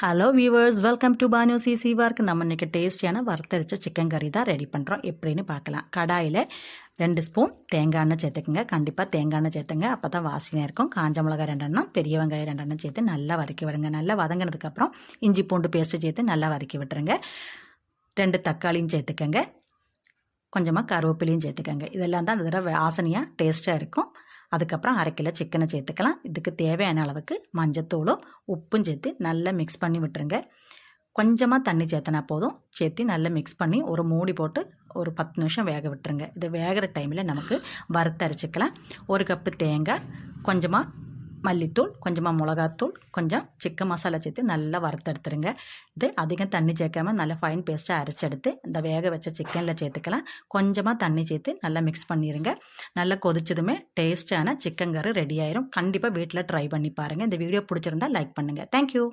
Hello viewers, welcome to Bhanu CC work. நம்ம இன்றைக்கி டேஸ்டியான வறுத்தரிச்ச சிக்கன் கறி தான் ரெடி பண்ணுறோம். எப்படின்னு பார்க்கலாம். கடாயில் 2 ஸ்பூன் தேங்காய் எண்ணெய் சேர்த்துக்குங்க. கண்டிப்பாக தேங்காய் எண்ணெய் சேர்த்துங்க, அப்போ தான் வாசனையாக இருக்கும். காஞ்ச மிளகாய் 2 எண்ணம், பெரிய வெங்காயம் 2 எண்ணம் சேர்த்து நல்லா வதக்கி விடுங்க. நல்லா வதங்கினதுக்கப்புறம் இஞ்சி பூண்டு பேஸ்ட்டு சேர்த்து நல்லா வதக்கி விட்டுருங்க. 2 தக்காளியும் சேர்த்துக்கங்க. கொஞ்சமாக கருவேப்பிலையும் சேர்த்துக்கங்க. இதெல்லாம் தான் அந்த தடவை வாசனையாக டேஸ்ட்டாக இருக்கும். அதுக்கப்புறம் 1/2 கிலோ சிக்கனை சேர்த்துக்கலாம். இதுக்கு தேவையான அளவுக்கு மஞ்சத்தூளும் உப்பும் சேர்த்து நல்லா மிக்ஸ் பண்ணி விட்டுருங்க. கொஞ்சமாக தண்ணி சேர்த்தனா போதும். சேர்த்து நல்லா மிக்ஸ் பண்ணி ஒரு மூடி போட்டு ஒரு 10 நிமிஷம் வேக விட்டுருங்க. இது வேகிற டைமில் நமக்கு வறுத்தரைச்சிக்கலாம். 1 கப்பு தேங்காய், கொஞ்சமாக மல்லித்தூள், கொஞ்சமாக மிளகாத்தூள், கொஞ்சம் சிக்கன் மசாலா சேர்த்து நல்லா வறுத்தெடுத்துருங்க. இது அதிகம் தண்ணி சேர்க்காம நல்லா ஃபைன் பேஸ்ட்டாக அரைச்செடுத்து இந்த வேக வச்ச சிக்கனில் சேர்த்துக்கலாம். கொஞ்சமாக தண்ணி சேர்த்து நல்லா மிக்ஸ் பண்ணிடுங்க. நல்லா கொதிச்சதுமே டேஸ்ட்டான சிக்கன் கறி ரெடி ஆயிரும். கண்டிப்பாக வீட்டில் ட்ரை பண்ணி பாருங்கள். இந்த வீடியோ பிடிச்சிருந்தா லைக் பண்ணுங்கள். தேங்க்யூ.